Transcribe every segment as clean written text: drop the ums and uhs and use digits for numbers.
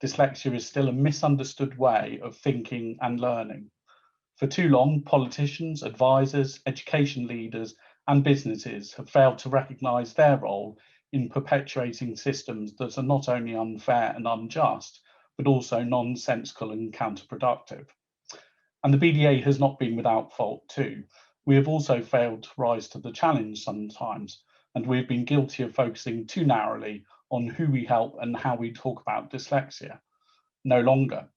dyslexia is still a misunderstood way of thinking and learning. For too long, politicians, advisors, education leaders, and businesses have failed to recognise their role in perpetuating systems that are not only unfair and unjust, but also nonsensical and counterproductive. And the BDA has not been without fault too. We have also failed to rise to the challenge sometimes, and we've been guilty of focusing too narrowly on who we help and how we talk about dyslexia. No longer.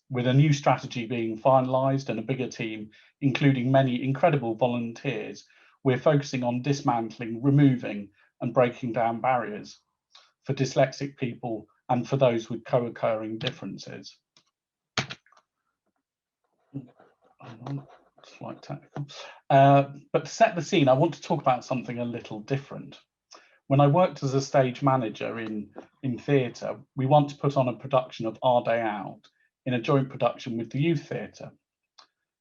With a new strategy being finalised and a bigger team, including many incredible volunteers, we're focusing on dismantling, removing and breaking down barriers for dyslexic people and for those with co-occurring differences. Slight technical. But to set the scene, I want to talk about something a little different. When I worked as a stage manager in theatre, we once put on a production of Our Day Out in a joint production with the Youth Theatre.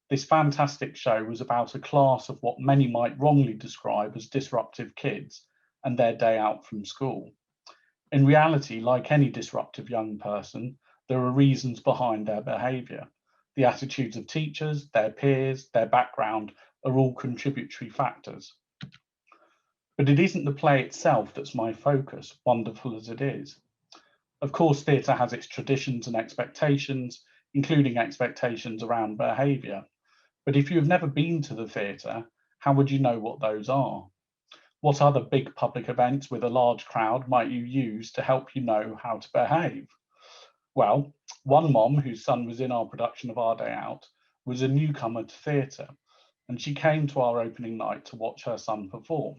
This fantastic show was about a class of what many might wrongly describe as disruptive kids and their day out from school. In reality, like any disruptive young person, there are reasons behind their behaviour. The attitudes of teachers, their peers, their background are all contributory factors. But it isn't the play itself that's my focus, wonderful as it is. Of course, theatre has its traditions and expectations, including expectations around behaviour. But if you have never been to the theatre, how would you know what those are? What other big public events with a large crowd might you use to help you know how to behave? Well, one mom whose son was in our production of Our Day Out was a newcomer to theatre, and she came to our opening night to watch her son perform.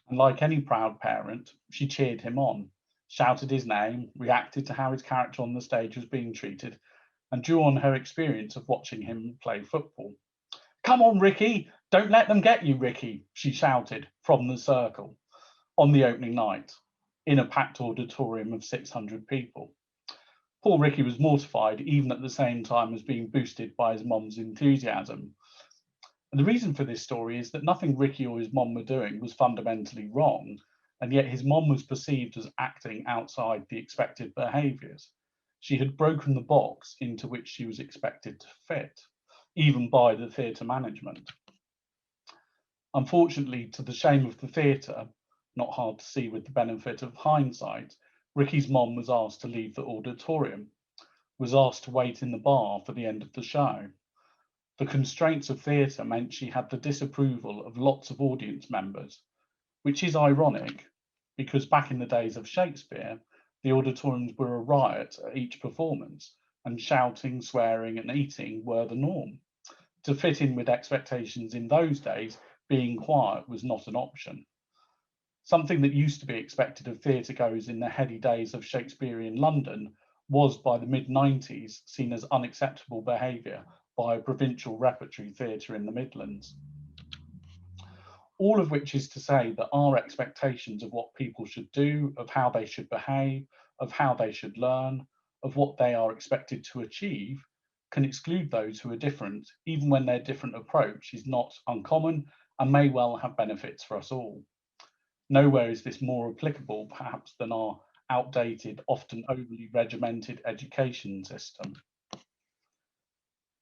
And like any proud parent, she cheered him on, shouted his name, reacted to how his character on the stage was being treated, and drew on her experience of watching him play football. "Come on, Ricky, don't let them get you, Ricky," she shouted from the circle on the opening night in a packed auditorium of 600 people. Poor Ricky was mortified, even at the same time as being boosted by his mom's enthusiasm. And the reason for this story is that nothing Ricky or his mom were doing was fundamentally wrong, and yet his mom was perceived as acting outside the expected behaviours. She had broken the box into which she was expected to fit, even by the theatre management. Unfortunately, to the shame of the theatre, not hard to see with the benefit of hindsight, Ricky's mom was asked to leave the auditorium, was asked to wait in the bar for the end of the show. The constraints of theatre meant she had the disapproval of lots of audience members, which is ironic because back in the days of Shakespeare, the auditoriums were a riot at each performance, and shouting, swearing, and eating were the norm. To fit in with expectations in those days, being quiet was not an option. Something that used to be expected of theatregoers in the heady days of Shakespearean London was, by the mid-90s, seen as unacceptable behaviour by a provincial repertory theatre in the Midlands. All of which is to say that our expectations of what people should do, of how they should behave, of how they should learn, of what they are expected to achieve, can exclude those who are different, even when their different approach is not uncommon and may well have benefits for us all. Nowhere is this more applicable, perhaps, than our outdated, often overly regimented education system.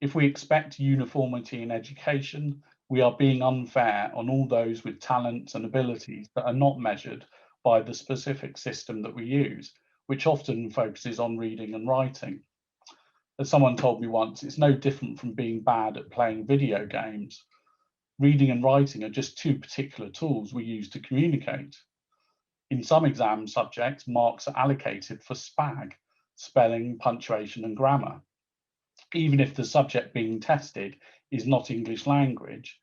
If we expect uniformity in education, we are being unfair on all those with talents and abilities that are not measured by the specific system that we use, which often focuses on reading and writing. As someone told me once, it's no different from being bad at playing video games. Reading and writing are just two particular tools we use to communicate. In some exam subjects, marks are allocated for SPAG, spelling, punctuation, and grammar. Even if the subject being tested is not English language.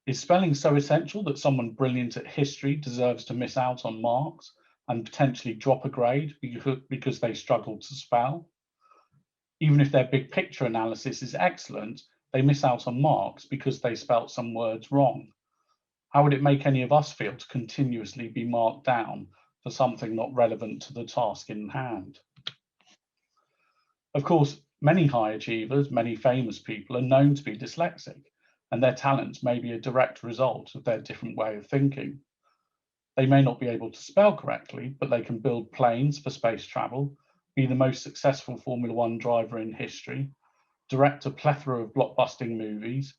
Is spelling so essential that someone brilliant at history deserves to miss out on marks and potentially drop a grade because they struggled to spell? Even if their big picture analysis is excellent, they miss out on marks because they spelt some words wrong. How would it make any of us feel to continuously be marked down for something not relevant to the task in hand? Of course, many high achievers, many famous people are known to be dyslexic, and their talents may be a direct result of their different way of thinking. They may not be able to spell correctly, but they can build planes for space travel, be the most successful Formula One driver in history, direct a plethora of blockbusting movies,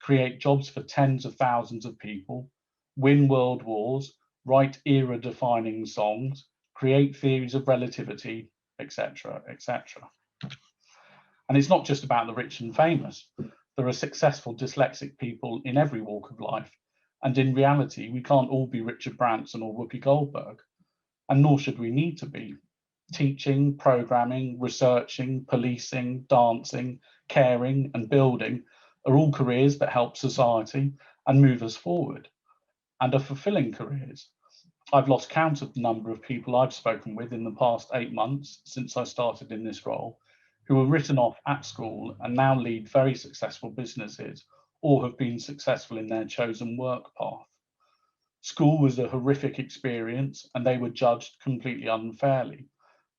create jobs for tens of thousands of people, win world wars, write era-defining songs, create theories of relativity, etc., etc. And it's not just about the rich and famous. There are successful dyslexic people in every walk of life. And in reality, we can't all be Richard Branson or Whoopi Goldberg, and nor should we need to be. Teaching, programming, researching, policing, dancing, caring, and building are all careers that help society and move us forward, and are fulfilling careers. I've lost count of the number of people I've spoken with in the past 8 months since I started in this role, who were written off at school and now lead very successful businesses or have been successful in their chosen work path. School was a horrific experience and they were judged completely unfairly,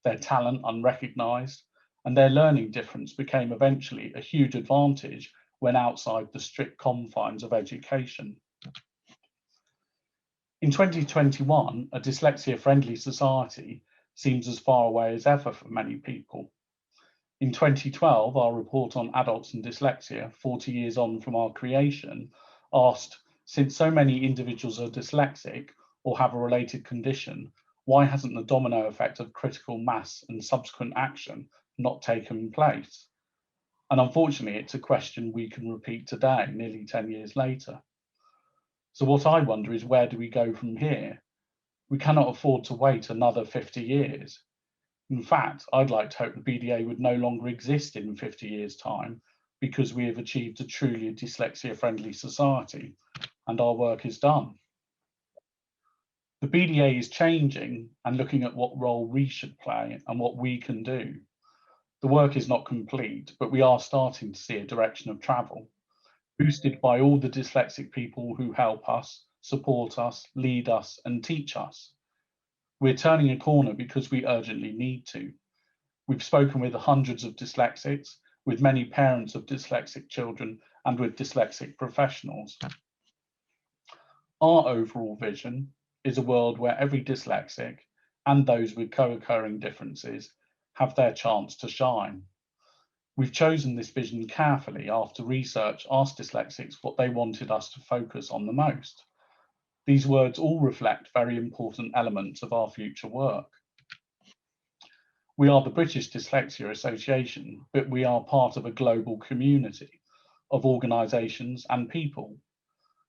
their talent unrecognised, and their learning difference became eventually a huge advantage when outside the strict confines of education. In 2021, a dyslexia-friendly society seems as far away as ever for many people. In 2012, our report on adults and dyslexia, 40 years on from our creation, asked, since so many individuals are dyslexic or have a related condition, why hasn't the domino effect of critical mass and subsequent action not taken place? And unfortunately, it's a question we can repeat today, nearly 10 years later. So what I wonder is, where do we go from here? We cannot afford to wait another 50 years. In fact, I'd like to hope the BDA would no longer exist in 50 years' time because we have achieved a truly dyslexia-friendly society and our work is done. The BDA is changing and looking at what role we should play and what we can do. The work is not complete, but we are starting to see a direction of travel, boosted by all the dyslexic people who help us, support us, lead us, and teach us. We're turning a corner because we urgently need to. We've spoken with hundreds of dyslexics, with many parents of dyslexic children, and with dyslexic professionals. Our overall vision is a world where every dyslexic and those with co-occurring differences have their chance to shine. We've chosen this vision carefully after research asked dyslexics what they wanted us to focus on the most. These words all reflect very important elements of our future work. We are the British Dyslexia Association, but we are part of a global community of organisations and people.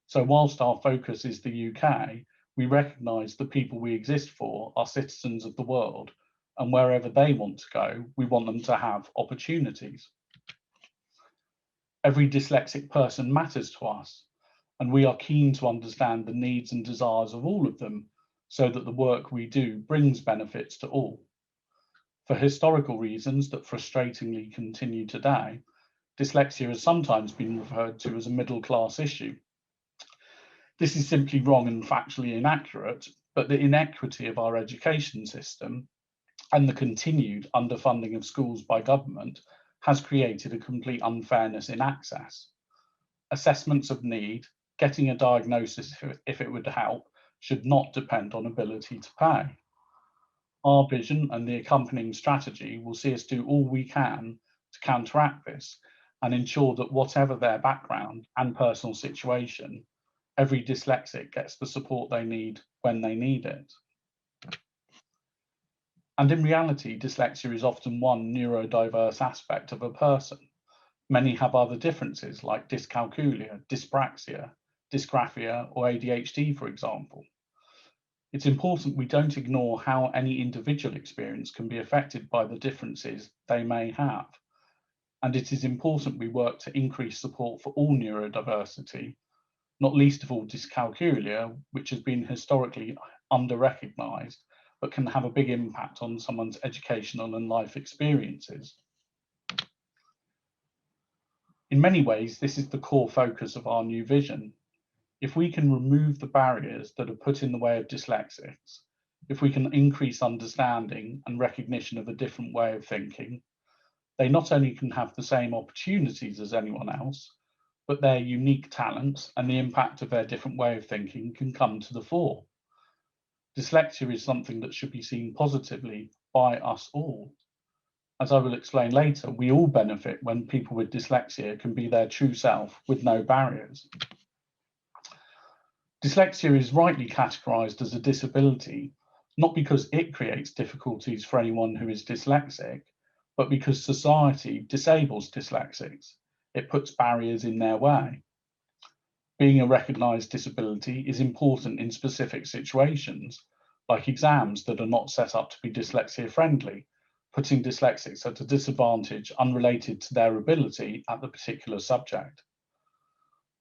So whilst our focus is the UK, we recognise the people we exist for are citizens of the world, and wherever they want to go, we want them to have opportunities. Every dyslexic person matters to us, and we are keen to understand the needs and desires of all of them so that the work we do brings benefits to all. For historical reasons that frustratingly continue today, dyslexia has sometimes been referred to as a middle-class issue. This is simply wrong and factually inaccurate, but the inequity of our education system and the continued underfunding of schools by government has created a complete unfairness in access. Assessments of need, getting a diagnosis if it would help, should not depend on ability to pay. Our vision and the accompanying strategy will see us do all we can to counteract this and ensure that whatever their background and personal situation, every dyslexic gets the support they need when they need it. And in reality, dyslexia is often one neurodiverse aspect of a person. Many have other differences like dyscalculia, dyspraxia, dysgraphia, or ADHD, for example. It's important we don't ignore how any individual experience can be affected by the differences they may have. And it is important we work to increase support for all neurodiversity, not least of all dyscalculia, which has been historically under-recognised, but can have a big impact on someone's educational and life experiences. In many ways, this is the core focus of our new vision. If we can remove the barriers that are put in the way of dyslexics, if we can increase understanding and recognition of a different way of thinking, they not only can have the same opportunities as anyone else, but their unique talents and the impact of their different way of thinking can come to the fore. Dyslexia is something that should be seen positively by us all, As I will explain later, we all benefit when people with dyslexia can be their true self with no barriers. Dyslexia is rightly categorised as a disability, not because it creates difficulties for anyone who is dyslexic, but because society disables dyslexics. It puts barriers in their way. Being a recognised disability is important in specific situations, like exams that are not set up to be dyslexia friendly, putting dyslexics at a disadvantage unrelated to their ability at the particular subject.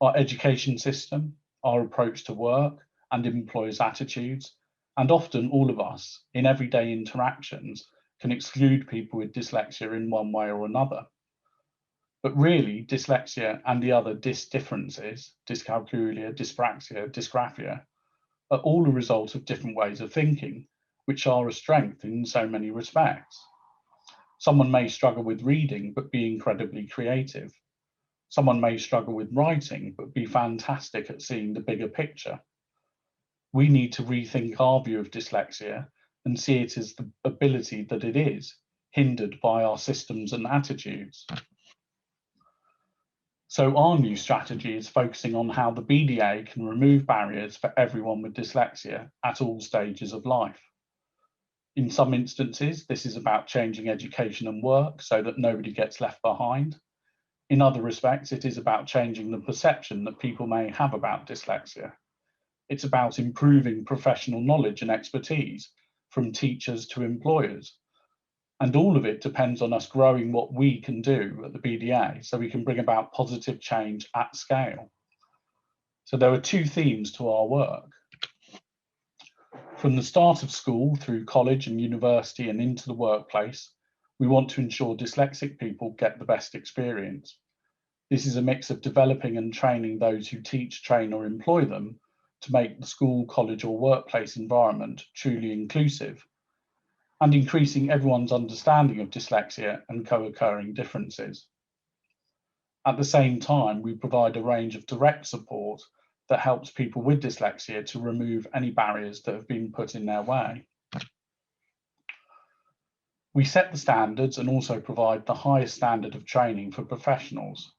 Our education system, our approach to work and employers' attitudes, and often all of us in everyday interactions can exclude people with dyslexia in one way or another. But really, dyslexia and the other differences, dyscalculia, dyspraxia, dysgraphia, are all a result of different ways of thinking, which are a strength in so many respects. Someone may struggle with reading, but be incredibly creative. Someone may struggle with writing, but be fantastic at seeing the bigger picture. We need to rethink our view of dyslexia and see it as the ability that it is, hindered by our systems and attitudes. So our new strategy is focusing on how the BDA can remove barriers for everyone with dyslexia at all stages of life. In some instances, this is about changing education and work so that nobody gets left behind. In other respects, it is about changing the perception that people may have about dyslexia. It's about improving professional knowledge and expertise from teachers to employers. And all of it depends on us growing what we can do at the BDA so we can bring about positive change at scale. So there are two themes to our work. From the start of school through college and university and into the workplace, we want to ensure dyslexic people get the best experience. This is a mix of developing and training those who teach, train or employ them to make the school, college or workplace environment truly inclusive, and increasing everyone's understanding of dyslexia and co-occurring differences. At the same time, we provide a range of direct support that helps people with dyslexia to remove any barriers that have been put in their way. We set the standards and also provide the highest standard of training for professionals,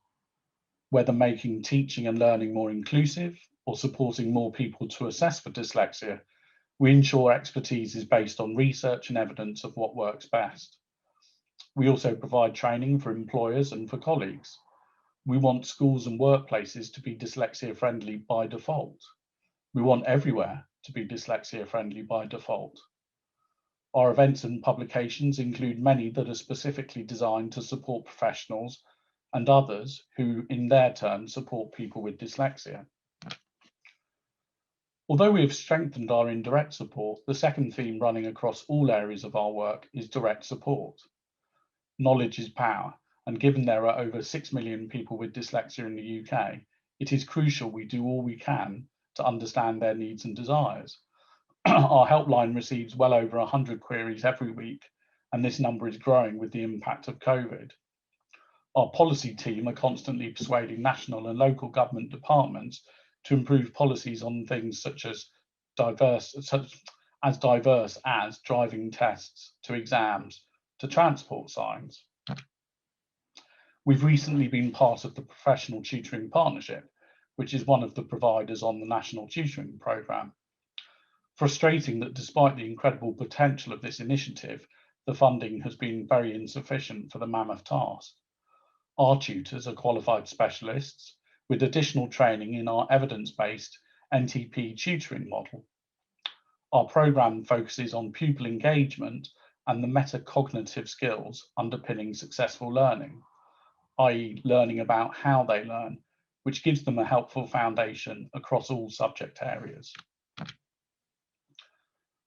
whether making teaching and learning more inclusive or supporting more people to assess for dyslexia. We ensure expertise is based on research and evidence of what works best. We also provide training for employers and for colleagues. We want schools and workplaces to be dyslexia friendly by default. We want everywhere to be dyslexia friendly by default. Our events and publications include many that are specifically designed to support professionals and others who in their turn support people with dyslexia. Although we have strengthened our indirect support, the second theme running across all areas of our work is direct support. Knowledge is power, and given there are over 6 million people with dyslexia in the UK, it is crucial we do all we can to understand their needs and desires. Our helpline receives well over 100 queries every week, and this number is growing with the impact of COVID. Our policy team are constantly persuading national and local government departments to improve policies on things such as diverse as driving tests to exams to transport signs. We've recently been part of the Professional Tutoring Partnership, which is one of the providers on the National Tutoring Programme. Frustrating that despite the incredible potential of this initiative, the funding has been very insufficient for the mammoth task. Our tutors are qualified specialists with additional training in our evidence-based NTP tutoring model. Our programme focuses on pupil engagement and the metacognitive skills underpinning successful learning, i.e. learning about how they learn, which gives them a helpful foundation across all subject areas.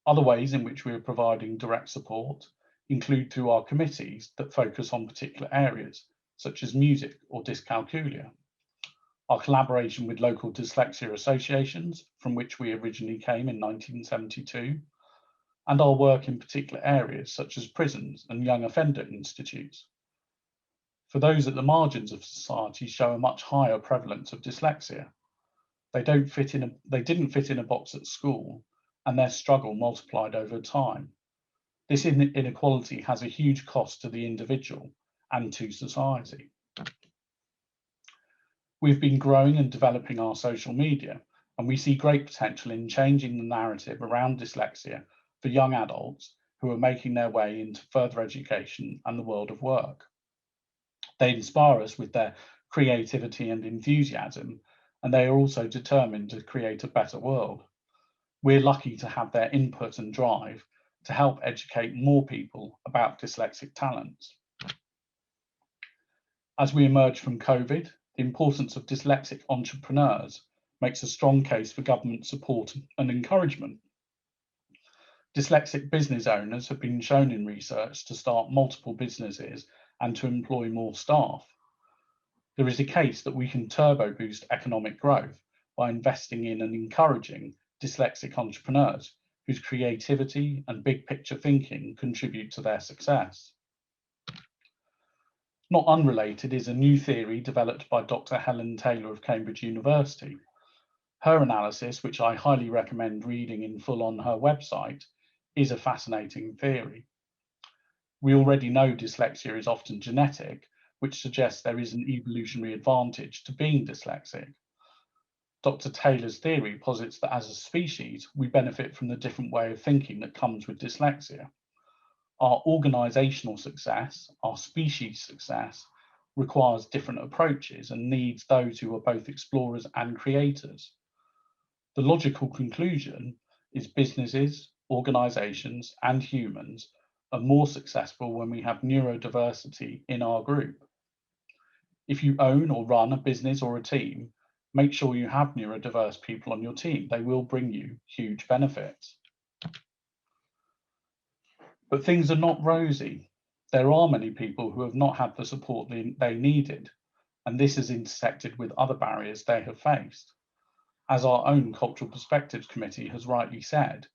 Other ways in which we are providing direct support include through our committees that focus on particular areas, such as music or dyscalculia, our collaboration with local dyslexia associations, from which we originally came in 1972, and our work in particular areas such as prisons and young offender institutes. For those at the margins of society show a much higher prevalence of dyslexia. They didn't fit in a box at school, and their struggle multiplied over time. This inequality has a huge cost to the individual and to society. We've been growing and developing our social media, and we see great potential in changing the narrative around dyslexia for young adults who are making their way into further education and the world of work. They inspire us with their creativity and enthusiasm, and they are also determined to create a better world. We're lucky to have their input and drive to help educate more people about dyslexic talents. As we emerge from COVID, the importance of dyslexic entrepreneurs makes a strong case for government support and encouragement. Dyslexic business owners have been shown in research to start multiple businesses and to employ more staff. There is a case that we can turbo boost economic growth by investing in and encouraging dyslexic entrepreneurs whose creativity and big picture thinking contribute to their success. Not unrelated is a new theory developed by Dr. Helen Taylor of Cambridge University. Her analysis, which I highly recommend reading in full on her website, is a fascinating theory. We already know dyslexia is often genetic, which suggests there is an evolutionary advantage to being dyslexic. Dr. Taylor's theory posits that as a species, we benefit from the different way of thinking that comes with dyslexia. Our organisational success, our species success, requires different approaches and needs those who are both explorers and creators. The logical conclusion is businesses, organisations, and humans are more successful when we have neurodiversity in our group. If you own or run a business or a team, make sure you have neurodiverse people on your team. They will bring you huge benefits. But things are not rosy. There are many people who have not had the support they needed, and this has intersected with other barriers they have faced. As our own Cultural Perspectives Committee has rightly said,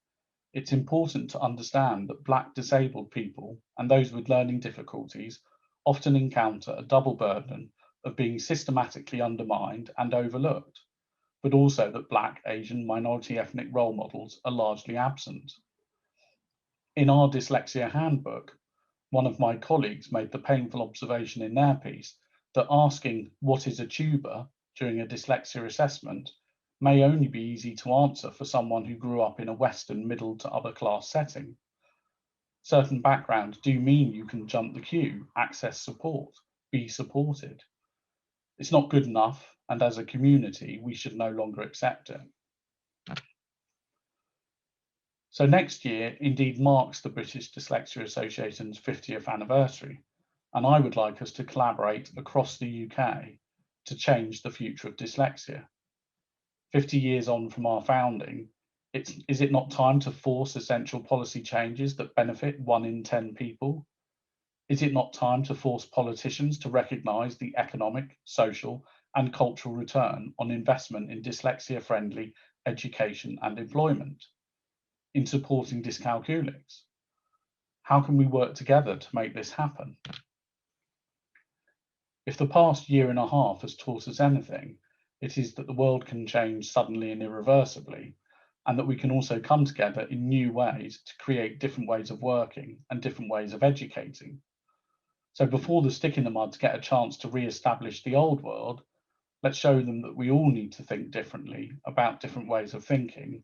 it's important to understand that Black disabled people and those with learning difficulties often encounter a double burden of being systematically undermined and overlooked, but also that Black, Asian, minority ethnic role models are largely absent. In our dyslexia handbook, one of my colleagues made the painful observation in their piece that asking what is a tuber during a dyslexia assessment may only be easy to answer for someone who grew up in a Western middle to upper class setting. Certain backgrounds do mean you can jump the queue, access support, be supported. It's not good enough, and as a community, we should no longer accept it. So next year indeed marks the British Dyslexia Association's 50th anniversary, and I would like us to collaborate across the UK to change the future of dyslexia. 50 years on from our founding, is it not time to force essential policy changes that benefit 1 in 10 people? Is it not time to force politicians to recognise the economic, social, and cultural return on investment in dyslexia-friendly education and employment, in supporting dyscalculics? How can we work together to make this happen? If the past year and a half has taught us anything, it is that the world can change suddenly and irreversibly, and that we can also come together in new ways to create different ways of working and different ways of educating. So before the stick in the mud get a chance to re-establish the old world, let's show them that we all need to think differently about different ways of thinking,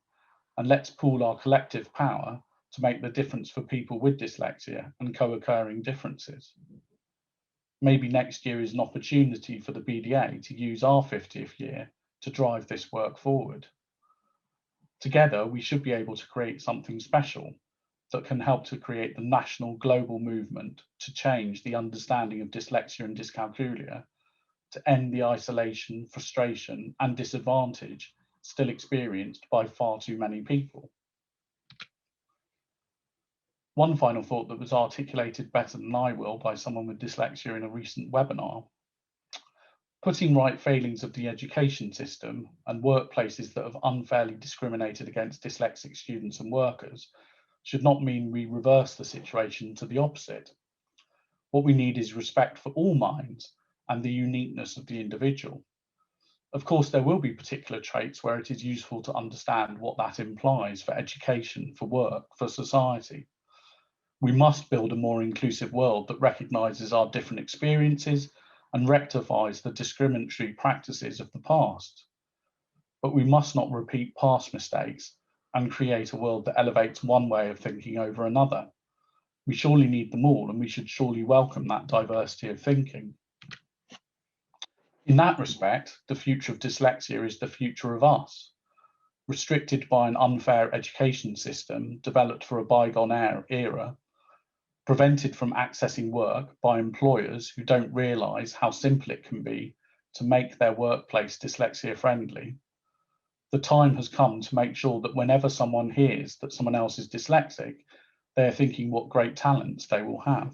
and let's pool our collective power to make the difference for people with dyslexia and co-occurring differences. Maybe next year is an opportunity for the BDA to use our 50th year to drive this work forward. Together, we should be able to create something special that can help to create the national global movement to change the understanding of dyslexia and dyscalculia, to end the isolation, frustration, and disadvantage still experienced by far too many people. One final thought that was articulated better than I will by someone with dyslexia in a recent webinar: putting right failings of the education system and workplaces that have unfairly discriminated against dyslexic students and workers should not mean we reverse the situation to the opposite. What we need is respect for all minds and the uniqueness of the individual. Of course, there will be particular traits where it is useful to understand what that implies for education, for work, for society. We must build a more inclusive world that recognises our different experiences and rectifies the discriminatory practices of the past. But we must not repeat past mistakes and create a world that elevates one way of thinking over another. We surely need them all, and we should surely welcome that diversity of thinking. In that respect, the future of dyslexia is the future of us. Restricted by an unfair education system developed for a bygone era, prevented from accessing work by employers who don't realise how simple it can be to make their workplace dyslexia friendly, the time has come to make sure that whenever someone hears that someone else is dyslexic, they're thinking what great talents they will have.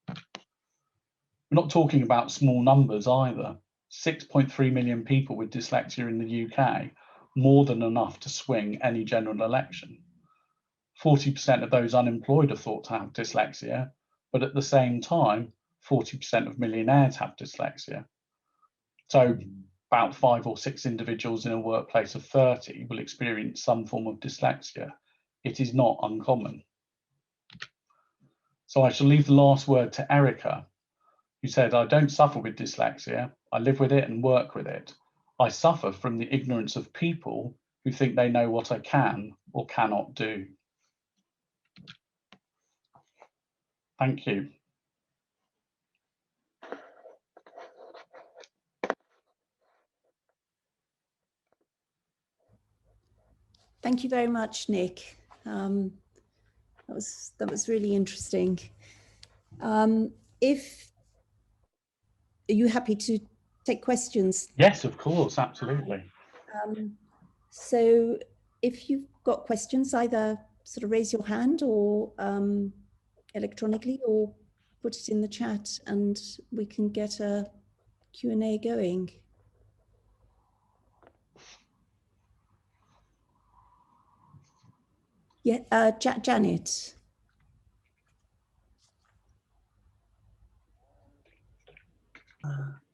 We're not talking about small numbers either. 6.3 million people with dyslexia in the UK, more than enough to swing any general election. 40% of those unemployed are thought to have dyslexia, but at the same time, 40% of millionaires have dyslexia. So about 5 or 6 individuals in a workplace of 30 will experience some form of dyslexia. It is not uncommon. So I shall leave the last word to Erica, who said, "I don't suffer with dyslexia. I live with it and work with it. I suffer from the ignorance of people who think they know what I can or cannot do." Thank you. Thank you very much, Nick. That was really interesting. If are you happy to take questions? Yes, of course, absolutely. So if you've got questions, either sort of raise your hand or electronically, or put it in the chat and we can get a Q&A going. Yeah, Janet.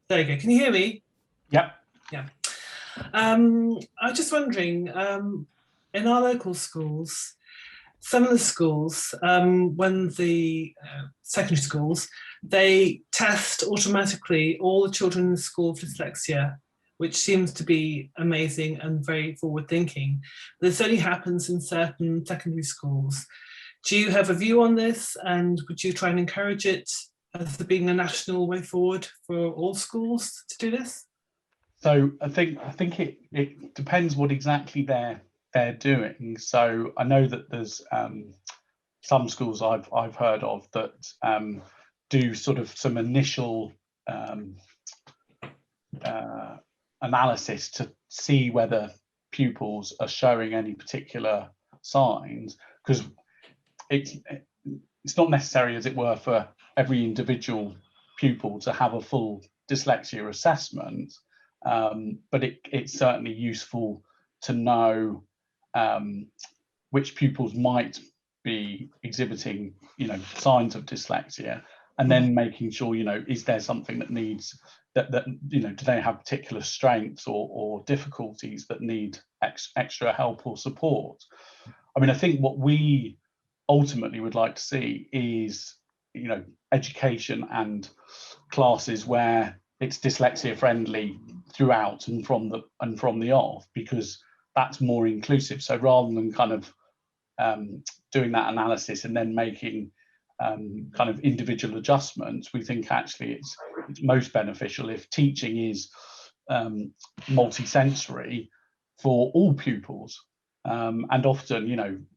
There you go. Can you hear me? Yep. Yeah. I was just wondering, in our local schools, some of the schools, when the secondary schools, they test automatically all the children in the school for dyslexia, which seems to be amazing and very forward-thinking. This only happens in certain secondary schools. Do you have a view on this, and would you try and encourage it as being a national way forward for all schools to do this? So I think it depends what exactly they're doing. So I know that there's some schools I've heard of that do sort of some initial analysis to see whether pupils are showing any particular signs, because it's not necessary, as it were, for every individual pupil to have a full dyslexia assessment, but it's certainly useful to know which pupils might be exhibiting, signs of dyslexia, and then making sure, is there something that needs that do they have particular strengths or difficulties that need extra help or support. I mean, I think what we ultimately would like to see is, education and classes where it's dyslexia friendly throughout and from the off, because that's more inclusive. So rather than kind of doing that analysis and then making kind of individual adjustments, we think actually it's most beneficial if teaching is multi-sensory for all pupils, and often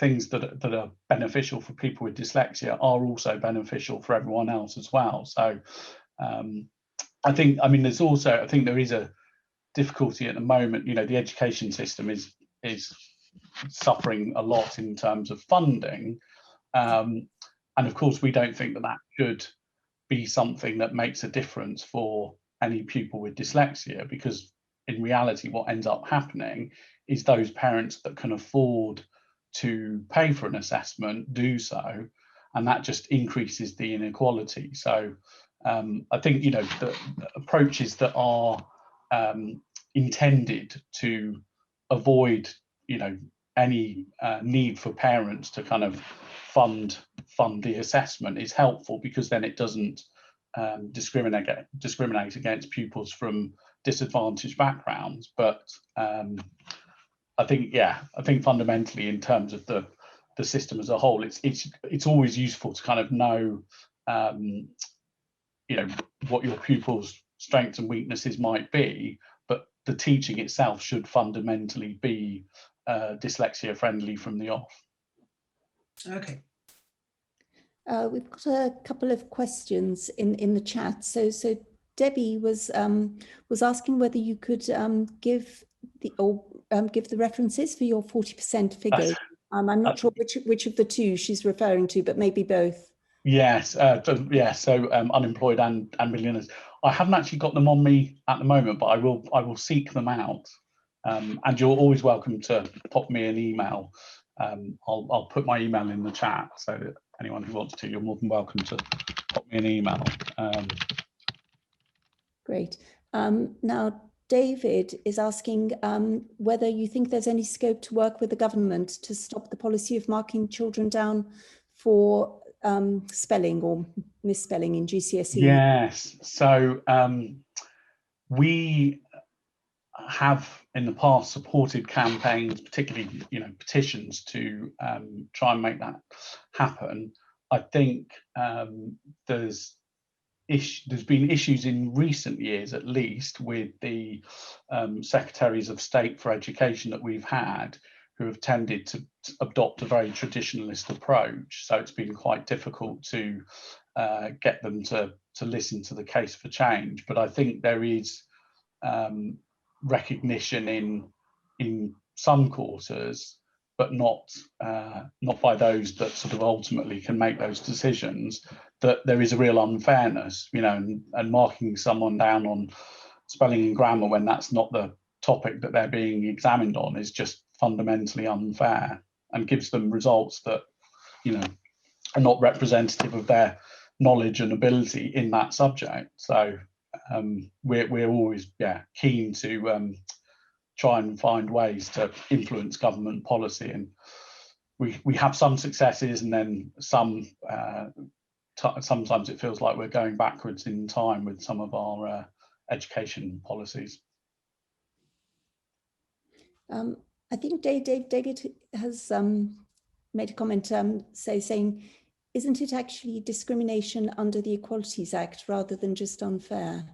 things that are beneficial for people with dyslexia are also beneficial for everyone else as well. So I think there is a difficulty at the moment. The education system is suffering a lot in terms of funding, and of course we don't think that should be something that makes a difference for any pupil with dyslexia, because in reality what ends up happening is those parents that can afford to pay for an assessment do so, and that just increases the inequality. So I think the approaches that are intended to avoid any need for parents to kind of fund the assessment is helpful, because then it doesn't discriminate against pupils from disadvantaged backgrounds. But I think fundamentally, in terms of the system as a whole, it's always useful to kind of know what your pupils' strengths and weaknesses might be, but the teaching itself should fundamentally be dyslexia friendly from the off. Okay. We've got a couple of questions in the chat. So Debbie was asking whether you could give the references for your 40% figures. I'm not sure which of the two she's referring to, but maybe both. Yes, so unemployed and millionaires. I haven't actually got them on me at the moment, but I will seek them out. And you're always welcome to pop me an email. I'll put my email in the chat, so that anyone who wants to, you're more than welcome to pop me an email. Great. Now, David is asking whether you think there's any scope to work with the government to stop the policy of marking children down for spelling or misspelling in GCSE. Yes, so we have in the past supported campaigns, particularly petitions, to try and make that happen. I think there's been issues in recent years, at least, with the secretaries of state for education that we've had, who have tended to adopt a very traditionalist approach. So it's been quite difficult to get them to listen to the case for change. But I think there is recognition in some quarters, but not by those that sort of ultimately can make those decisions, that there is a real unfairness, and marking someone down on spelling and grammar when that's not the topic that they're being examined on is just fundamentally unfair, and gives them results that are not representative of their knowledge and ability in that subject. So we're always keen to try and find ways to influence government policy, and we have some successes, and then some sometimes it feels like we're going backwards in time with some of our education policies. I think David has made a comment saying, isn't it actually discrimination under the Equalities Act rather than just unfair?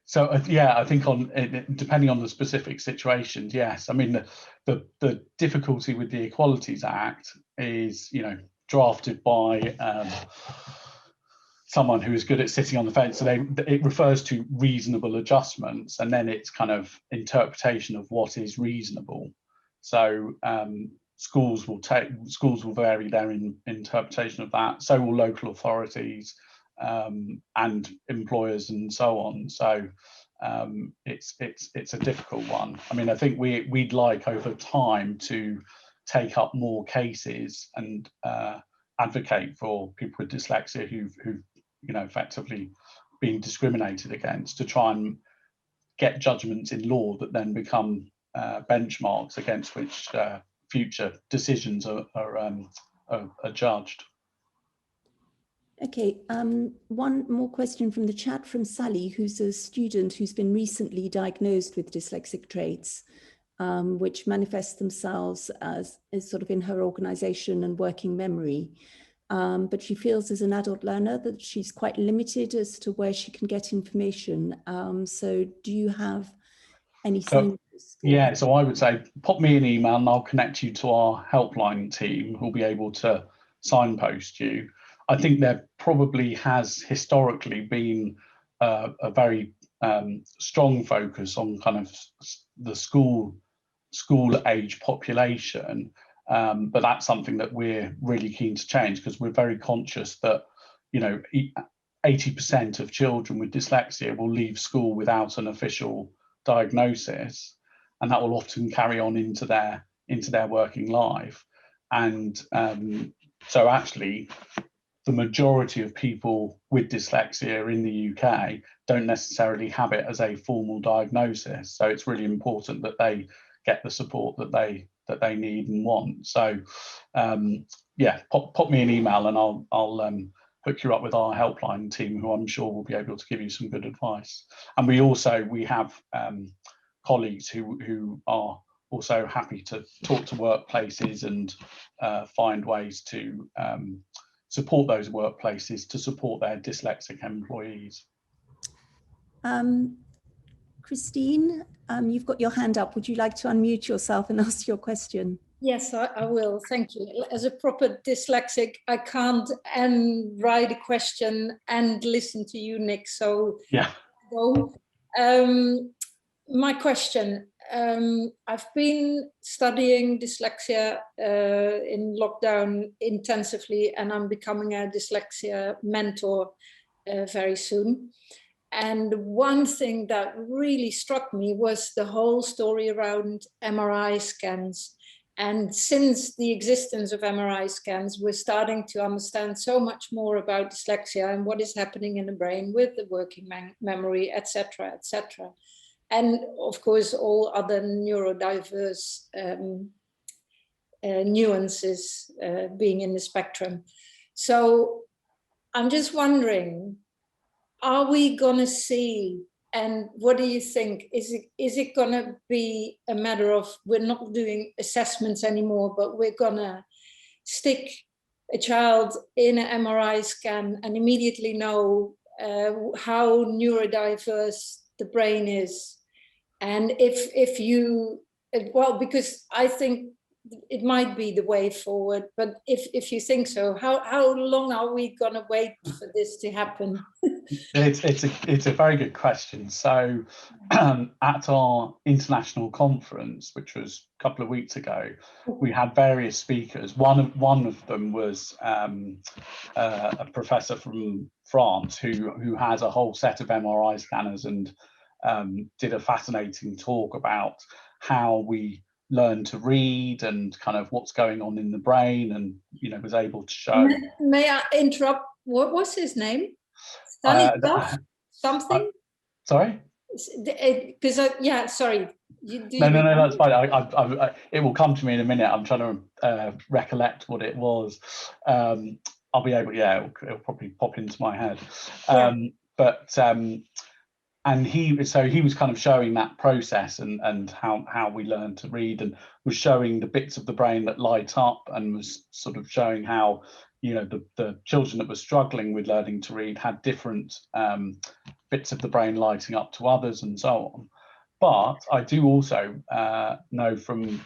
So I think depending on the specific situations, yes. I mean, the difficulty with the Equalities Act is, drafted by someone who is good at sitting on the fence. So it refers to reasonable adjustments, and then it's kind of interpretation of what is reasonable. So schools will vary their interpretation of that. So will local authorities and employers and so on. So it's a difficult one. I mean, I think we'd like over time to take up more cases and advocate for people with dyslexia who've effectively been discriminated against, to try and get judgments in law that then become benchmarks against which future decisions are judged. Okay, one more question from the chat from Sally, who's a student who's been recently diagnosed with dyslexic traits, which manifest themselves as sort of in her organization and working memory. But she feels as an adult learner that she's quite limited as to where she can get information. So do you have anything? So I would say pop me an email and I'll connect you to our helpline team who'll be able to signpost you. I think there probably has historically been a very strong focus on kind of the school age population, but that's something that we're really keen to change, because we're very conscious that 80% of children with dyslexia will leave school without an official diagnosis, and that will often carry on into their working life. And so actually the majority of people with dyslexia in the UK don't necessarily have it as a formal diagnosis. So it's really important that they get the support that they that they need and want. So yeah, pop me an email and I'll hook you up with our helpline team, who I'm sure will be able to give you some good advice. And we have colleagues who are also happy to talk to workplaces and find ways to support those workplaces to support their dyslexic employees. Christine, you've got your hand up. Would you like to unmute yourself and ask your question? Yes, I will. Thank you. As a proper dyslexic, I can't write a question and listen to you, Nick. So yeah. My question, I've been studying dyslexia in lockdown intensively, and I'm becoming a dyslexia mentor very soon. And one thing that really struck me was the whole story around MRI scans. And since the existence of MRI scans, we're starting to understand so much more about dyslexia and what is happening in the brain with the working memory, etc., etc. And of course, all other neurodiverse nuances being in the spectrum. So I'm just wondering, are we going to see, and what do you think? Is it going to be a matter of we're not doing assessments anymore, but we're going to stick a child in an MRI scan and immediately know how neurodiverse the brain is? And if you, well, because I think it might be the way forward, but if you think so, how long are we going to wait for this to happen? It's a very good question. So at our international conference, which was a couple of weeks ago, we had various speakers. One of them was a professor from France who has a whole set of MRI scanners and did a fascinating talk about how we learn to read and kind of what's going on in the brain, and was able to show. May I interrupt? What was his name? Something? Sorry? Because yeah, sorry. No, that's fine. It will come to me in a minute. I'm trying to recollect what it was. I'll be able. Yeah, it'll probably pop into my head. And he was kind of showing that process and how we learn to read, and was showing the bits of the brain that light up, and was sort of showing how the children that were struggling with learning to read had different bits of the brain lighting up to others and so on. But I do also know from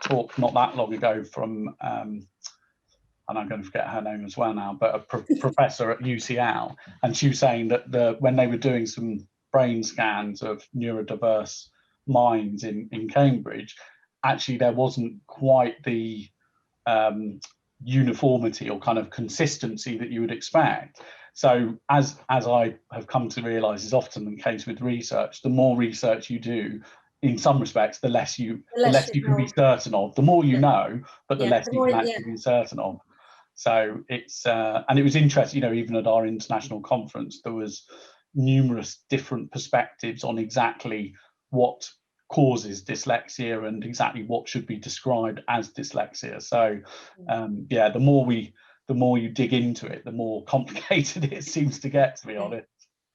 talk not that long ago from and I'm going to forget her name as well now, but a professor at UCL, and she was saying that when they were doing some brain scans of neurodiverse minds in Cambridge, actually there wasn't quite the uniformity or kind of consistency that you would expect. So as I have come to realise is often the case with research, the more research you do, in some respects, the less you can be certain of. The more you know, but the less you can actually be certain of. So it's and it was interesting, even at our international conference, there was numerous different perspectives on exactly what causes dyslexia and exactly what should be described as dyslexia. So yeah, the more you dig into it, the more complicated it seems to get, to be honest.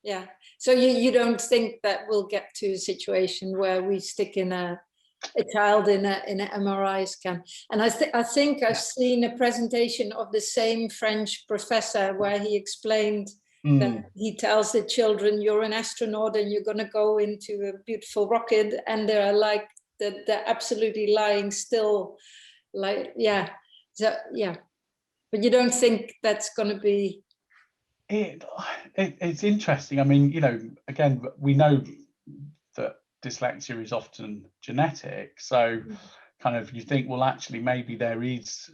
Yeah. So you don't think that we'll get to a situation where we stick in a child in an MRI scan? And I think I've seen a presentation of the same French professor where he explained that he tells the children, you're an astronaut and you're going to go into a beautiful rocket, and they're like they're absolutely lying still, like but you don't think that's going to be it's interesting. I mean, again, we know that dyslexia is often genetic, so kind of you think, well, actually maybe there is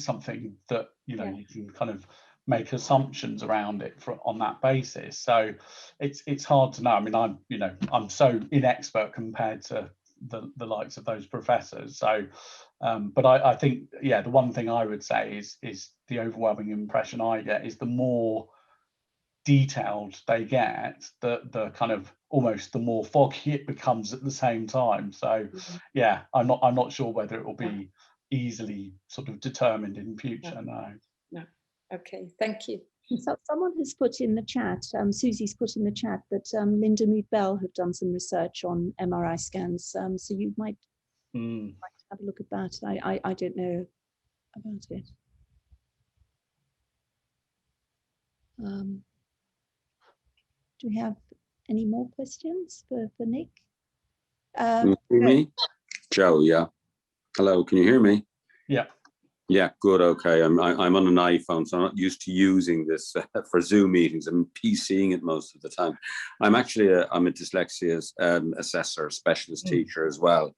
something that you can kind of make assumptions around it on that basis. So it's hard to know. I mean, I'm so inexpert compared to the likes of those professors. So but I think, yeah, the one thing I would say is the overwhelming impression I get is the more detailed they get, the kind of almost the more foggy it becomes at the same time. So yeah, I'm not sure whether it will be easily sort of determined in future. No. Okay, thank you. So someone has put in the chat, Susie's put in the chat that Linda Mood Bell have done some research on MRI scans. So you might have a look at that. I don't know about it. Do we have any more questions for Nick? Can you hear me? Joe, yeah. Hello, can you hear me? Yeah. Yeah, good, okay. I'm on an iPhone, so I'm not used to using this for Zoom meetings. I'm PCing it most of the time. I'm actually I'm a dyslexia assessor, specialist teacher as well.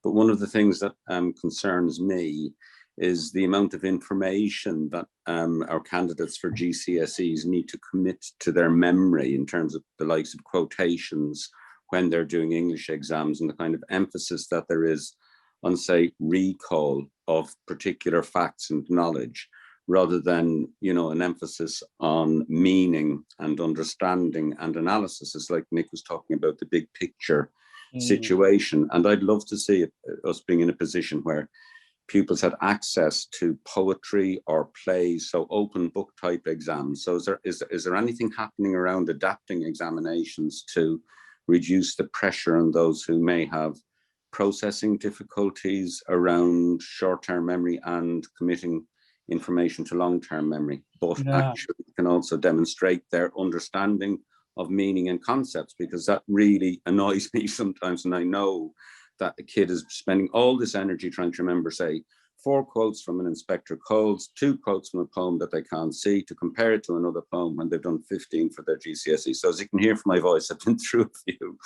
But one of the things that concerns me is the amount of information that our candidates for GCSEs need to commit to their memory in terms of the likes of quotations when they're doing English exams, and the kind of emphasis that there is on, say, recall of particular facts and knowledge, rather than, you know, an emphasis on meaning and understanding and analysis. It's like Nick was talking about, the big picture situation. And I'd love to see us being in a position where pupils had access to poetry or plays, so open book type exams. So is there anything happening around adapting examinations to reduce the pressure on those who may have processing difficulties around short-term memory and committing information to long-term memory, but actually can also demonstrate their understanding of meaning and concepts? Because that really annoys me sometimes, and I know that a kid is spending all this energy trying to remember, say, 4 quotes from an Inspector Coles, 2 quotes from a poem that they can't see, to compare it to another poem when they've done 15 for their GCSE. So as you can hear from my voice, I've been through a few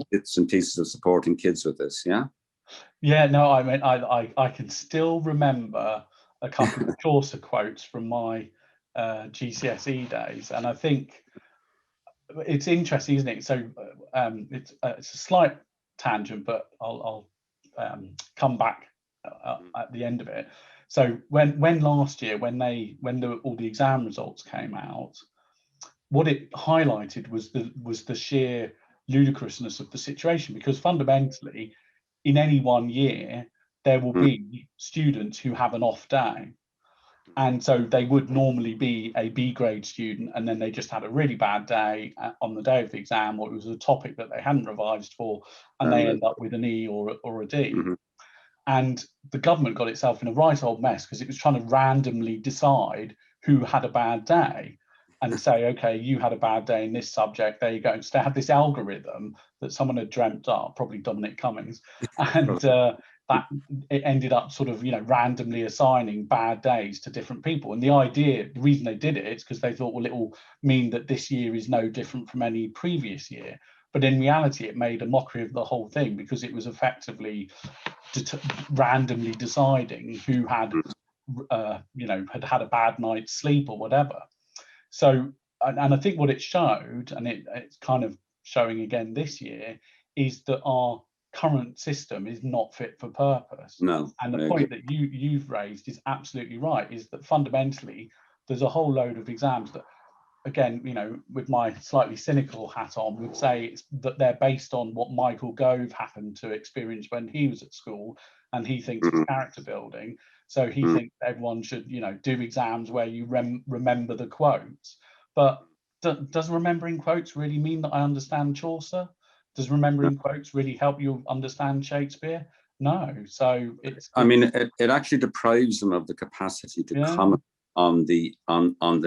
bits and pieces of supporting kids with this. Yeah, no, I mean, I can still remember a couple of Chaucer quotes from my GCSE days, and I think it's interesting, isn't it? So it's a slight tangent, but I'll come back at the end of it. So when last year, when all the exam results came out, what it highlighted was the sheer ludicrousness of the situation, because fundamentally, in any one year, there will be students who have an off day. And so they would normally be a B grade student, and then they just had a really bad day on the day of the exam, or it was a topic that they hadn't revised for, and they end up with an E or a D. And the government got itself in a right old mess, because it was trying to randomly decide who had a bad day and say, okay, you had a bad day in this subject, there you go. So they had this algorithm that someone had dreamt up, probably Dominic Cummings, and that it ended up sort of, randomly assigning bad days to different people. And the reason they did it is because they thought, well, it will mean that this year is no different from any previous year. But in reality, it made a mockery of the whole thing, because it was effectively randomly deciding who had, had a bad night's sleep or whatever. So, and I think what it showed, and it's kind of showing again this year, is that our current system is not fit for purpose. No. And the point that you've raised is absolutely right, is that fundamentally there's a whole load of exams that, again, with my slightly cynical hat on, would say that they're based on what Michael Gove happened to experience when he was at school, and he thinks it's character building. So he thinks everyone should, do exams where you remember the quotes. But does remembering quotes really mean that I understand Chaucer? Does remembering quotes really help you understand Shakespeare? No. So it actually deprives them of the capacity to comment on the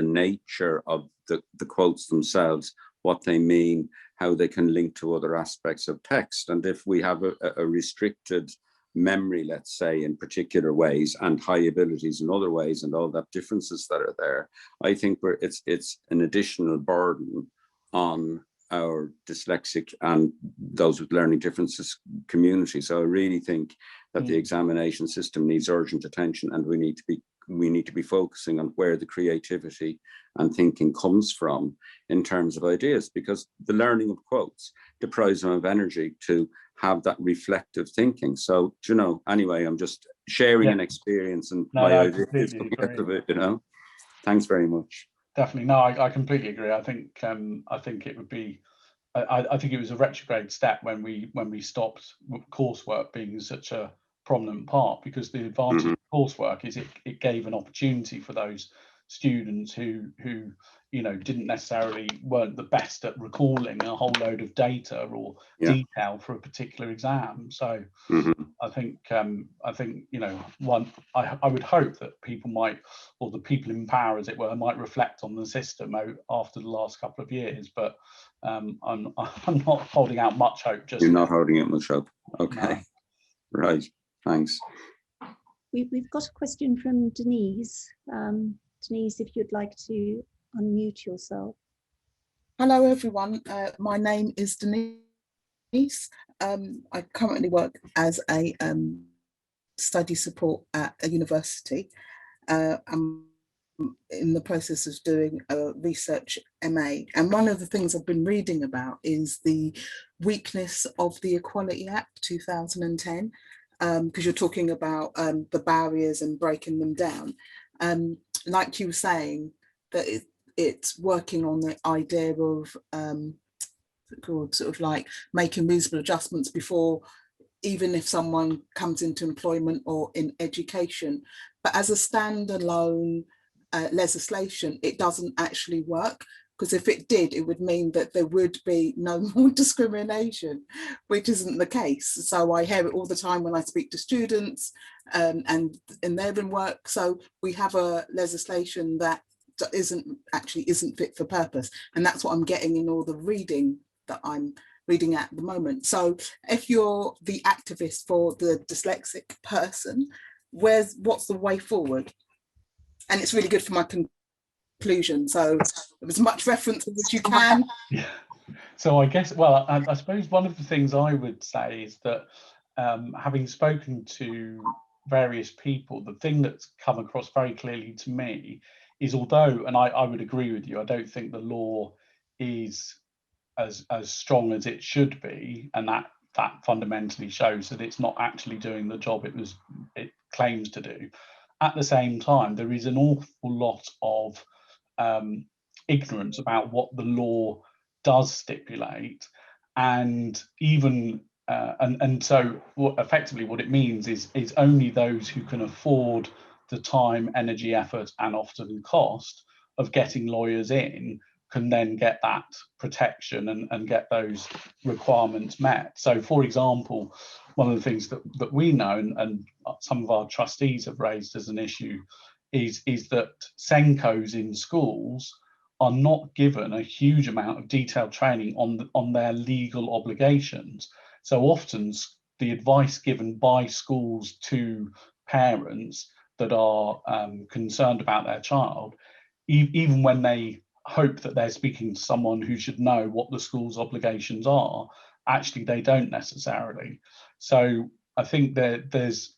nature of the quotes themselves, what they mean, how they can link to other aspects of text. And if we have a restricted memory, let's say, in particular ways, and high abilities in other ways, and all that differences that are there, I think it's an additional burden on our dyslexic and those with learning differences community. So I really think that the examination system needs urgent attention, and we need to be focusing on where the creativity and thinking comes from in terms of ideas, because the learning of quotes deprives them of energy to have that reflective thinking. So, anyway, I'm just sharing an experience and my ideas coming out of it, Thanks very much. definitely. No, I completely agree. I think it would be. I think it was a retrograde step when we stopped coursework being such a prominent part, because the advantage of coursework is it gave an opportunity for those students who didn't necessarily weren't the best at recalling a whole load of data or detail for a particular exam. So I think I would hope that people might, or the people in power as it were, might reflect on the system after the last couple of years, but I'm not holding out much hope. Just you're not holding out much hope. Okay, no. Right, thanks. We've got a question from Denise. Denise, if you'd like to unmute yourself. Hello everyone, my name is Denise. I currently work as a study support at a university. I'm in the process of doing a research MA, and one of the things I've been reading about is the weakness of the Equality Act 2010, because you're talking about the barriers and breaking them down. Like you were saying, that it's working on the idea of sort of like making reasonable adjustments before, even if someone comes into employment or in education. But as a standalone legislation, it doesn't actually work, because if it did, it would mean that there would be no more discrimination, which isn't the case. So I hear it all the time when I speak to students and they're in work. So we have a legislation that isn't fit for purpose, and that's what I'm getting in all the reading that I'm reading at the moment. So if you're the activist for the dyslexic person, what's the way forward? And it's really good for my conclusion, so as much reference as you can. Yeah. So I guess, well, I suppose one of the things I would say is that having spoken to various people, the thing that's come across very clearly to me is, although, and I would agree with you, I don't think the law is as strong as it should be, and that fundamentally shows that it's not actually doing the job it claims to do. At the same time, there is an awful lot of ignorance about what the law does stipulate, and even and so effectively what it means is only those who can afford the time, energy, effort, and often cost of getting lawyers in can then get that protection and get those requirements met. So, for example, one of the things that we know and some of our trustees have raised as an issue is that Senkos in schools are not given a huge amount of detailed training on their legal obligations. So often the advice given by schools to parents that are concerned about their child, even when they hope that they're speaking to someone who should know what the school's obligations are, actually they don't necessarily. So I think that there's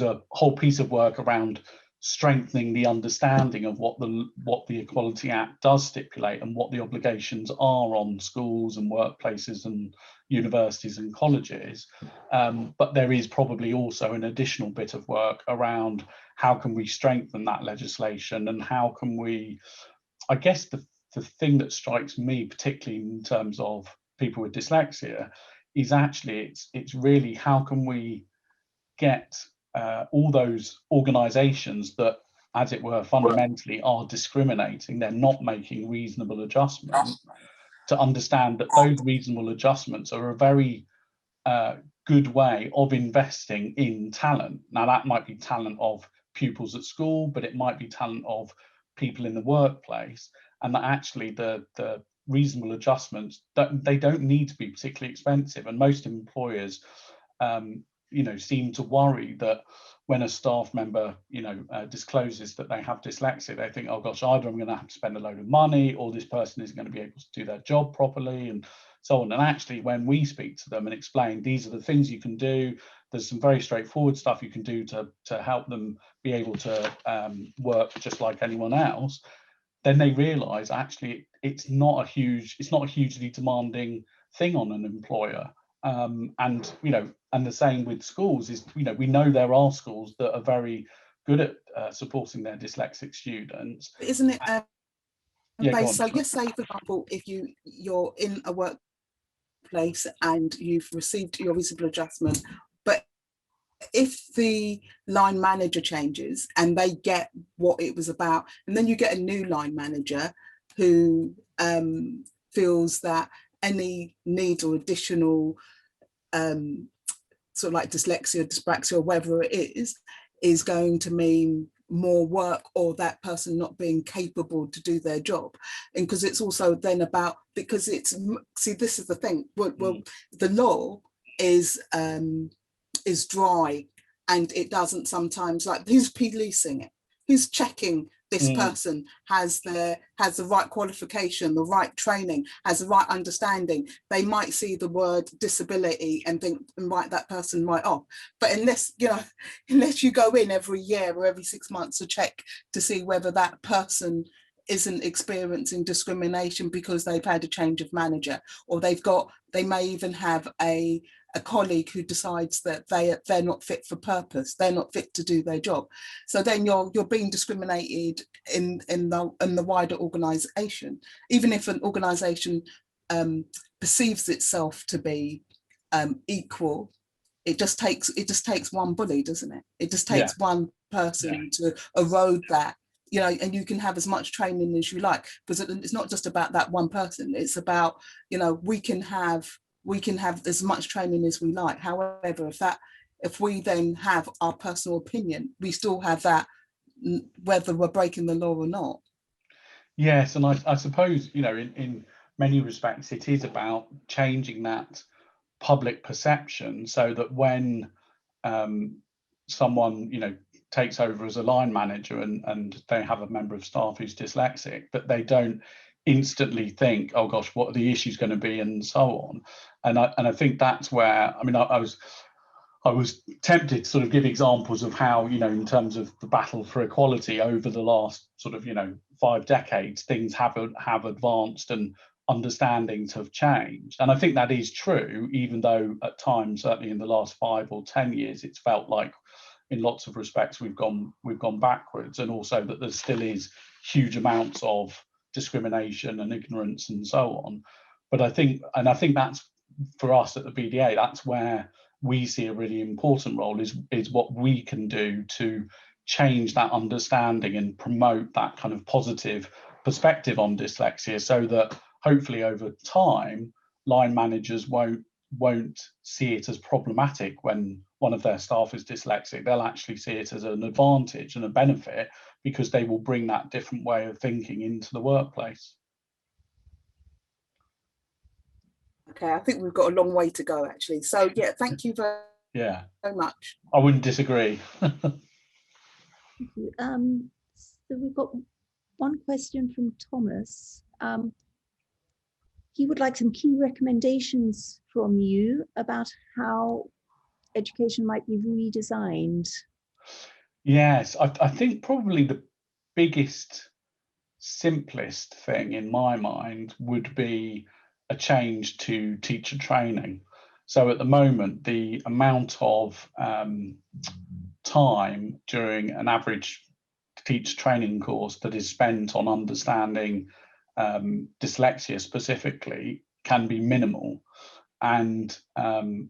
a whole piece of work around strengthening the understanding of what the Equality Act does stipulate and what the obligations are on schools and workplaces and universities and colleges. But there is probably also an additional bit of work around how can we strengthen that legislation, and how can we, I guess the thing that strikes me, particularly in terms of people with dyslexia, is actually it's really how can we get all those organisations that, as it were, fundamentally are discriminating, they're not making reasonable adjustments, to understand that those reasonable adjustments are a very good way of investing in talent. Now, that might be talent of pupils at school, but it might be talent of people in the workplace, and that actually the reasonable adjustments, that they don't need to be particularly expensive. And most employers seem to worry that when a staff member discloses that they have dyslexia, they think, oh gosh, either I'm going to have to spend a load of money, or this person isn't going to be able to do their job properly, and so on. And actually, when we speak to them and explain these are the things you can do, there's some very straightforward stuff you can do to help them be able to work just like anyone else, then they realize actually it's not a hugely demanding thing on an employer. And the same with schools is, we know there are schools that are very good at supporting their dyslexic students. Isn't it Yeah, go on. So just say, for example, if you're in a workplace and you've received your reasonable adjustment, but if the line manager changes and they get what it was about, and then you get a new line manager who feels that any need or additional sort of like dyslexia, dyspraxia, or whatever it is going to mean more work, or that person not being capable to do their job. And because it's also then about, because it's, see, this is the thing, well, the law is dry, and it doesn't sometimes, like, who's policing it? Who's checking this person has the right qualification, the right training, has the right understanding? They might see the word disability and think, and write that person right off. But unless you go in every year or every 6 months to check to see whether that person isn't experiencing discrimination because they've had a change of manager, or they may even have a colleague who decides that they're not fit for purpose, they're not fit to do their job. So then you're being discriminated in the wider organisation. Even if an organisation perceives itself to be equal, it just takes one bully, doesn't it? It just takes one person to erode that. And you can have as much training as you like, because it's not just about that one person. It's about, we can have as much training as we like. However, if we then have our personal opinion, we still have that, whether we're breaking the law or not. Yes, and I suppose, in many respects, it is about changing that public perception, so that when someone, takes over as a line manager and they have a member of staff who's dyslexic, that they don't instantly think, oh gosh, what are the issues going to be, and so on. And I think that's where, I was tempted to sort of give examples of how, in terms of the battle for equality over the last sort of, 5 decades, things have advanced and understandings have changed. And I think that is true, even though at times, certainly in the last 5 or 10 years, it's felt like in lots of respects we've gone backwards, and also that there still is huge amounts of discrimination and ignorance and so on. But I think that's, for us at the BDA, that's where we see a really important role, is what we can do to change that understanding and promote that kind of positive perspective on dyslexia, so that hopefully over time line managers won't see it as problematic when one of their staff is dyslexic. They'll actually see it as an advantage and a benefit, because they will bring that different way of thinking into the workplace. Okay, I think we've got a long way to go, actually. So yeah, thank you very much. I wouldn't disagree. Thank you. So we've got one question from Thomas. He would like some key recommendations from you about how education might be redesigned. Yes, I think probably the biggest, simplest thing in my mind would be a change to teacher training. So at the moment, the amount of time during an average teacher training course that is spent on understanding dyslexia specifically can be minimal. And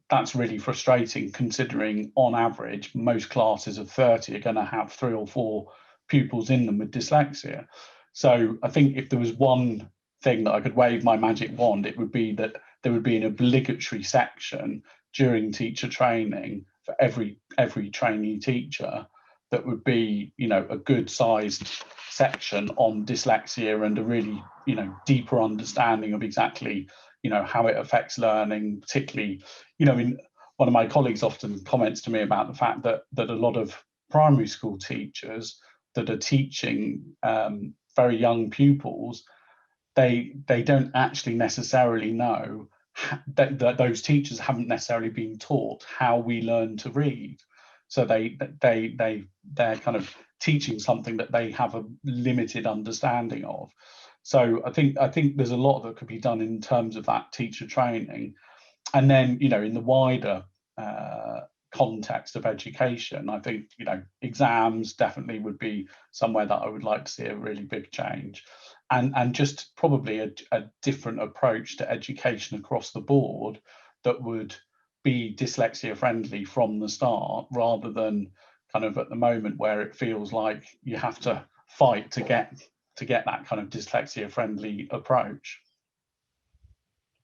that's really frustrating, considering on average most classes of 30 are going to have 3 or 4 pupils in them with dyslexia. So I think if there was one thing that I could wave my magic wand, it would be that there would be an obligatory section during teacher training for every trainee teacher that would be, a good sized section on dyslexia, and a really, deeper understanding of exactly, how it affects learning. Particularly, in one of my colleagues often comments to me about the fact that a lot of primary school teachers that are teaching very young pupils, they don't actually necessarily know that those teachers haven't necessarily been taught how we learn to read. So they're kind of teaching something that they have a limited understanding of. So I think there's a lot that could be done in terms of that teacher training. And then, in the wider context of education, I think, exams definitely would be somewhere that I would like to see a really big change. and just probably a different approach to education across the board that would be dyslexia friendly from the start, rather than kind of at the moment where it feels like you have to fight to get that kind of dyslexia friendly approach.